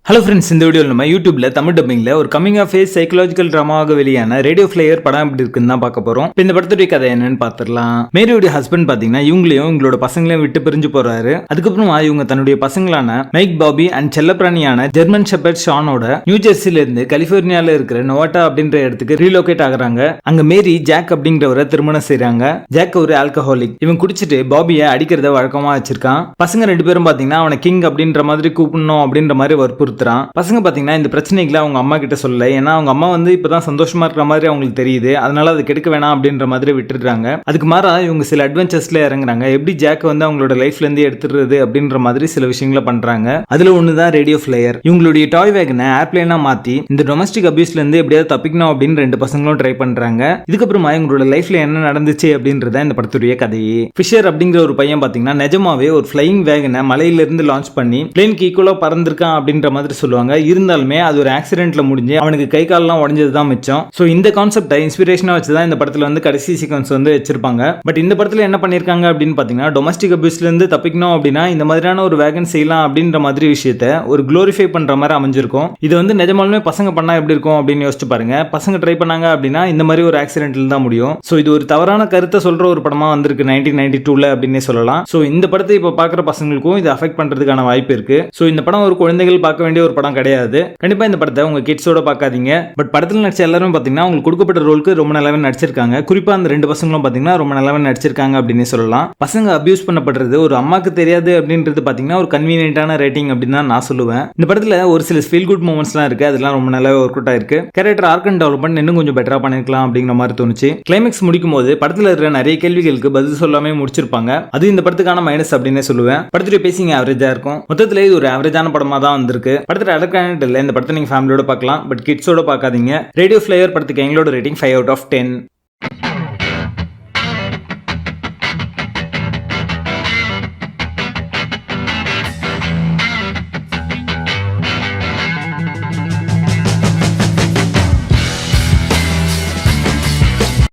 Hello friends, இந்த வீடியோவில் நம்ம யூடியூப்ல தமிழ் டப்பிங்ல ஒரு கமிங் ஆஃப் ஏஜ் சைக்கலாஜிக்கல் ட்ராமாவாக வெளியான ரேடியோ ஃபிளையர் படம் எப்படி இருக்குன்னு தான் பார்க்க போறோம். இந்த படத்துடைய கதை என்னன்னு பார்த்துடலாம். மேரியோட ஹஸ்பண்ட் பாத்தீங்கன்னா இவங்களையும் இவங்களோட பசங்களையும் விட்டு பிரிஞ்சு போறாரு. அதுக்கப்புறமா இவங்க தன்னுடைய பசங்களான மைக், பாபி அண்ட் செல்லப்பிராணியான ஜெர்மன் ஷெப்பர்ட் ஷானோட நியூ ஜெர்சில இருந்து கலிபோர்னியால இருக்கிற நோவாட்டா அப்படின்ற இடத்துக்கு ரீலோகேட் ஆகுறாங்க. அங்க மேரி ஜாக் அப்படின்றவரை திருமணம் செய்றாங்க. ஜாக் ஒரு ஆல்கஹாலிக். இவன் குடிச்சிட்டு பாபியை அடிக்கிறத வழக்கமா வச்சிருக்கான். பசங்க ரெண்டு பேரும் பாத்தீங்கன்னா அவனை கிங் அப்படின்ற மாதிரி கூப்பிடணும் அப்படின்ற மாதிரி வற்புறுத்துறான். பசங்க பாத்தீங்கன்னா இந்த பிரச்சனைகளை அவங்க அம்மா கிட்ட சொல்லல. ஏன்னா அவங்க அம்மா இப்பதான் சந்தோஷமா இருக்கிற மாதிரி அவங்களுக்கு தெரியுது. அதனால அது கெடுக்க வேணாம் அப்படின்ற மாதிரி விட்டுடுறாங்க. அதுக்கு மாறா இவங்க சில அட்வென்ச்சர்ஸ்ல இறங்குறாங்க. எப்படி ஜாக் அவங்களோட லைஃப்ல இருந்து எடுத்துடுறது அப்படின்ற மாதிரி சில விஷயங்களை பண்றாங்க. அதுல ஒண்ணுதான் ரேடியோ ஃபிளையர். இவங்களுடைய டாய் வேகனை ஏர்பிளேனா மாத்தி இந்த டொமஸ்டிக் அபியூஸ்ல இருந்து எப்படியாவது தப்பிக்கணும் அப்படின்னு ரெண்டு பசங்களும் ட்ரை பண்றாங்க. இதுக்கப்புறமா இவங்களோட லைஃப்ல என்ன நடந்துச்சு அப்படின்றத இந்த படத்துடைய கதையே. ஃபிஷர் அப்படிங்கிற ஒரு பையன் பாத்தீங்கன்னா நிஜமாவே ஒரு ஃபிளையிங் வேகனை மலையில இருந்து லான்ச் பண்ணி பிளேனுக்கு ஈக்குவலா பறந்திருக்கான் அப்படின்ற மாதிரி சொல்லுவாங்க. இருந்தாலுமே அது ஒரு ஆக்சிடென்ட்ல முடிஞ்சு அவனுக்கு கை கால்லாம் உடைஞ்சது தான் மிச்சம். சோ இந்த கான்செப்டை இன்ஸ்பிரேஷனா வச்சு தான் இந்த படத்துல கடைசி சீக்வன்ஸ் வச்சிருப்பாங்க. பட் இந்த படத்துல என்ன பண்ணிருக்காங்க அப்படின்னு பாத்தீங்கன்னா டொமஸ்டிக் அபியூஸ்ல இருந்து தப்பிக்கணும் அப்படின்னா இந்த மாதிரியான ஒரு வேகன் செய்யலாம் அப்படின்ற மாதிரி விஷயத்தை ஒரு குளோரிஃபை பண்ற மாதிரி அமைஞ்சிருக்கும். இது நிஜமாலுமே பசங்க பண்ணா எப்படி இருக்கும் அப்படின்னு யோசிச்சு பாருங்க. பசங்க ட்ரை பண்ணாங்க அப்படின்னா இந்த மாதிரி ஒரு ஆக்சிடென்ட்ல தான் முடியும். சோ இது ஒரு தவறான கருத்தை சொல்ற ஒரு படமா வந்திருக்கு 1992ல அப்படின்னே சொல்லலாம். சோ இந்த படத்தை இப்ப பாக்குற பசங்களுக்கும் இது அஃபெக்ட் பண்றதுக்கான வாய்ப்பு இருக்கு. சோ இந்த படம் ஒரு குழந்தைகள் பார்க்க வேண்டிய ஒரு படம் கிடையாது. கண்டிப்பா இந்த படத்தை உங்க கிட்ஸோட பார்க்காதீங்க. பட் படத்துல நடிச்ச எல்லாரும் பாத்தீங்கன்னா உங்களுக்கு கொடுக்கப்பட்ட ரோலுக்கு ரொம்ப நல்லாவே நடிச்சிருக்காங்க. குறிப்பா அந்த ரெண்டு பசங்களும் பாத்தீங்கன்னா ரொம்ப நல்லாவே நடிச்சிருக்காங்க அப்படின்னு சொல்லலாம். பசங்க அபியூஸ் பண்ணப்படுறது ஒரு அம்மாக்கு தெரியாது அப்படின்றது பாத்தீங்கன்னா ஒரு கன்வீனியன்ட்டான ரேட்டிங் அப்படின்னு தான் நான் சொல்லுவேன். இந்த படத்துல ஒரு சில ஃபீல் குட் மூமெண்ட்ஸ்லாம் இருக்கு. அதெல்லாம் ரொம்ப நல்லாவே ஒர்க் அவுட் ஆயிருக்கு. கேரக்டர் ஆர்க் அண்ட் டெவலப்மெண்ட் இன்னும் கொஞ்சம் பெட்டரா பண்ணிருக்கலாம் அப்படிங்கிற மாதிரி தோணுச்சு. கிளைமேக்ஸ் முடிக்கும் போது படத்துல இருக்கிற நிறைய கேள்விகளுக்கு பதில் சொல்லாமே முடிச்சிருப்பாங்க. அது இந்த படத்துக்கான மைனஸ் அப்படின்னு சொல்லுவேன். படத்துடைய பேசிங் ஆவரேஜா இருக்கும். மொத்தத்துல இது ஒரு ஆவரேஜான படமா தான் வந்திருக்கு. படத்துல அடக்கான இந்த படத்தை நீங்க ஃபேமிலியோட பார்க்கலாம். பட் கிட்ஸோட பார்க்காதீங்க. ரேடியோ ஃபிளையர் படத்துக்கு எங்களோட ரேட்டிங் 5 out of 10.